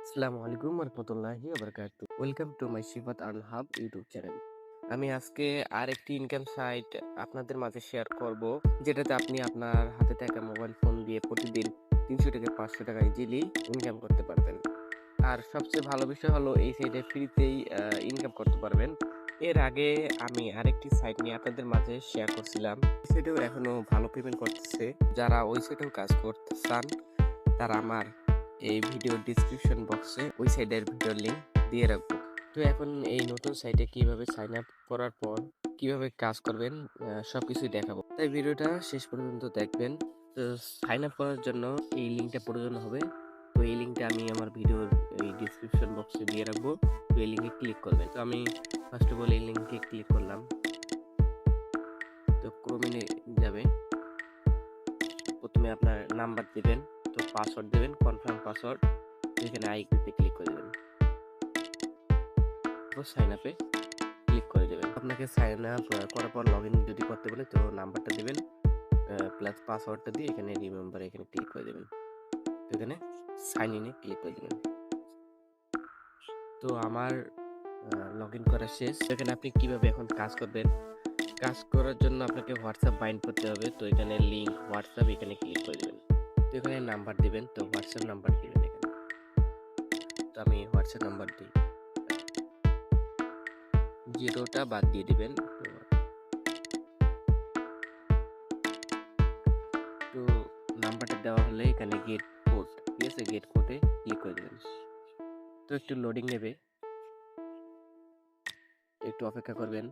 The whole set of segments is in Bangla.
আসসালামু আলাইকুম রহমতুল্লাহি ওয়াবারাকাতু। Welcome to my Sifat earn hub YouTube channel. আমি আজকে আরেকটি ইনকাম সাইট আপনাদের মাঝে শেয়ার করব, যেটাতে আপনি আপনার হাতে থাকা মোবাইল ফোন দিয়ে প্রতিদিন 300 থেকে 500 টাকা ইজিলি ইনকাম করতে পারবেন। আর সবচেয়ে ভালো বিষয় হলো এই সাইটে ফ্রিতেই ইনকাম করতে পারবেন। এর আগে আমি আরেকটি সাইট নিয়ে আপনাদের মাঝে শেয়ার করছিলাম। এই সাইটেও এখনো ভালো পেমেন্ট করতেছে। যারা ওই সাইটেও কাজ করতে চান তারা আমার এই ভিডিওর ডিসক্রিপশন বক্সে ওই সাইটের ভিডিওর লিংক দিয়ে রাখবো। তো এখন এই নতুন সাইটে কিভাবে সাইন আপ করার পর কিভাবে কাজ করবেন সবকিছুই দেখাবো, তাই ভিডিওটা শেষ পর্যন্ত দেখবেন। তো সাইন আপ করার জন্য এই লিঙ্কটা প্রয়োজন হবে। তো এই লিঙ্কটা আমি আমার ভিডিওর এই ডিসক্রিপশন বক্সে দিয়ে রাখবো। তো এই লিঙ্কে ক্লিক করবেন। তো আমি ফার্স্ট অফ অল এই লিঙ্কে ক্লিক করলাম। তো ক্রমে যাবে, প্রথমে আপনার নাম্বার দিবেন, তো পাসওয়ার্ড দেবেন, কনফার্ম পাসওয়ার্ড। এখানে আইকনতে ক্লিক করে দেবেন, সাইন আপে ক্লিক করে দেবেন। আপনাকে সাইন আপ করার পর লগ ইন যদি করতে বলে তো নাম্বারটা দিবেন প্লাস পাসওয়ার্ডটা দিয়ে এখানে রিমেম্বার এখানে ক্লিক করে দেবেন। তো এখানে সাইন ইনে ক্লিক করে দেবেন। তো আমার লগ ইন করা শেষ। এখানে আপনি কিভাবে এখন কাজ করবেন, কাজ করার জন্য আপনাকে হোয়াটসঅ্যাপ বাইন্ড করতে হবে। তো এখানে লিঙ্ক হোয়াটসঅ্যাপ এখানে ক্লিক করে দেবেন। তো এখানে নাম্বার দিবেন, তো হোয়াটসঅ্যাপ নাম্বার দিবেন এখানে। তো আমি হোয়াটসঅ্যাপ নাম্বার দিই, জিরোটা বাদ দিয়ে দিবেন। তো নাম্বারটা দেওয়া হলে এখানে গেট কোড, ঠিক আছে, গেট কোডে ক্লিক করে দেবেন। তো একটু লোডিং নেবে, একটু অপেক্ষা করবেন।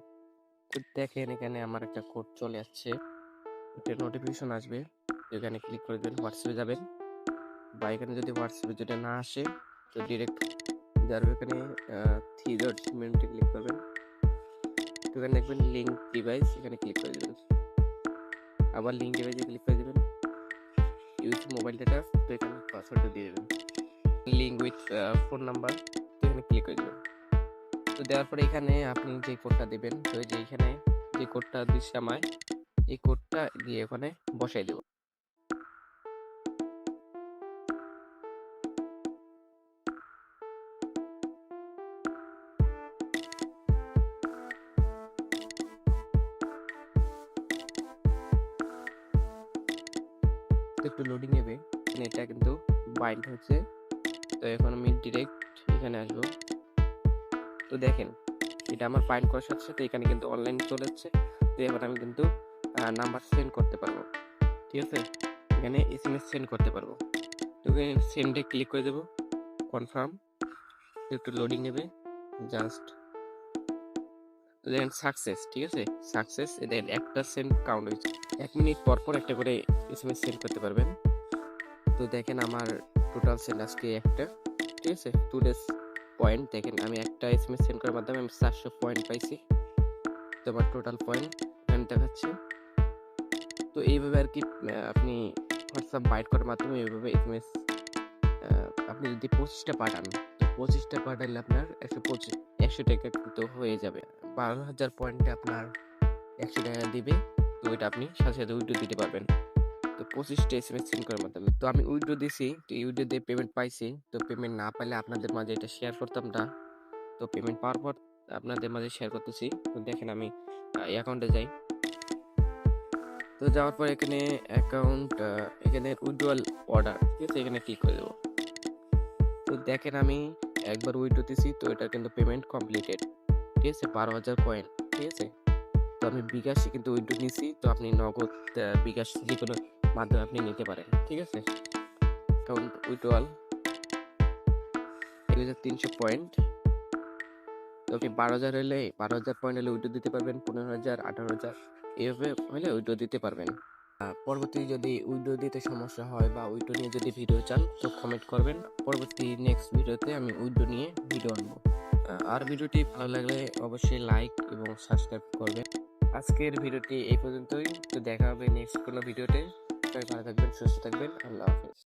তো দেখেন এখানে আমার একটা কোড চলে আসছে, একটা নোটিফিকেশন আসবে। এখানে ক্লিক করে দেবেন, হোয়াটসঅ্যাপে যাবেন, বা এখানে যদি হোয়াটসঅ্যাপে যেটা না আসে তো ডিরেক্ট যাবে এখানে থ্রি ডট মেনুতে ক্লিক করবেন। তো এখানে দেখবেন লিঙ্ক ডিভাইস, এখানে ক্লিক করে দেবেন। আবার লিঙ্ক ডিভাইসে ক্লিক করে দেবেন, ইউজ মোবাইল ডেটা। তো এখানে পাসওয়ার্ডটা দিয়ে দেবেন, লিঙ্ক উইথ ফোন নাম্বার। তো এখানে ক্লিক করে দেবেন। তো দেওয়ার পরে এখানে আপনি যে কোডটা দেবেন, তো এই যে এখানে যে কোডটা দিচ্ছে আমায়, এই কোডটা দিয়ে ওখানে বসাই দেব। একটু লোডিং নেবে, এটা কিন্তু বাইন্ড হচ্ছে। তো এখন আমি ডিরেক্ট এখানে আসবো। তো দেখেন এটা আমার বাইন্ড করার সাথে সাথে এখানে কিন্তু অনলাইন চলে যাচ্ছে। তো এবার আমি কিন্তু নাম্বার সেন্ড করতে পারবো, ঠিক আছে, এখানে এসএমএস সেন্ড করতে পারবো। তো এখানে সেন্ডে ক্লিক করে দেবো, কনফার্ম। একটু লোডিং নেবে জাস্ট। দেখেন সাকসেস, ঠিক আছে, সাকসেস। দেখেন একটা সেন্ড কাউন্ট হয়েছে। 1 মিনিট পর পর একটা করে এসএমএস সেন্ড করতে পারবেন। তো দেখেন আমার টোটাল সেন্ড আজকে একটা, ঠিক আছে, 2 ডেজ পয়েন্ট। দেখেন আমি একটা এসএমএস সেন্ড করার মাধ্যমে আমি 400 পয়েন্ট পাইছি। তো আমার টোটাল পয়েন্ট এখানে দেখাচ্ছে। তো এইভাবে আর কি আপনি হোয়াটসঅ্যাপ বাইট করার মাধ্যমে এইভাবে এসএমএস আপনি যদি 25টা পাঠান, তো 25টা পাঠালে আপনার 100 টাকা কিন্তু হয়ে যাবে। 12,000 পয়েন্টে আপনার 100 টাকা দিবে। তো এটা আপনি সাথে সাথে উইথড্র দিতে পারবেন। তো 25টা এসএমএস সেন্ড করার মাধ্যমে। তো আমি উইথড্র দিছি, তো উইথড্র দিয়ে পেমেন্ট পাইছি। তো পেমেন্ট না পাইলে আপনাদের মাঝে এটা শেয়ার করতাম না। তো পেমেন্ট পাওয়ার পর আপনাদের মাঝে শেয়ার করতেছি। তো দেখেন আমি অ্যাকাউন্টে যাই। তো যাওয়ার পর এখানে অ্যাকাউন্ট, এখানে উইথড্রয়াল অর্ডার, ঠিক আছে, এখানে ক্লিক করে দেবো। তো দেখেন আমি একবার উইথড্র দিছি, তো এটা কিন্তু পেমেন্ট কমপ্লিটেড, ঠিক আছে, 12,000 পয়েন্ট, ঠিক আছে। তো আমি বিকাশে কিন্তু উইথড্র নিছি। তো আপনি নগদ বিকাশ যে কোনো মাধ্যমে আপনি নিতে পারেন, ঠিক আছে। Account withdrawal 1,300 point. তো আপনি 12,000 হলে 12,000 পয়েন্ট হলে উইথড্র দিতে পারবেন, 15,000, 18,000 এভাবে হলে উইথড্র দিতে পারবেন। পরবর্তী যদি উইথড্র দিতে সমস্যা হয় বা উইথড্র নিয়ে যদি ভিডিও চান তো কমেন্ট করবেন। পরবর্তী নেক্সট ভিডিওতে আমি উইথড্র নিয়ে ভিডিও আনবো। আর ভিডিওটি ভালো লাগলে অবশ্যই লাইক এবং সাবস্ক্রাইব করবেন। আজকের ভিডিওটি এই পর্যন্তই। তো দেখা হবে নেক্সট কোনো ভিডিওতে। সবাই ভালো থাকবেন, সুস্থ থাকবেন। আল্লাহ হাফেজ।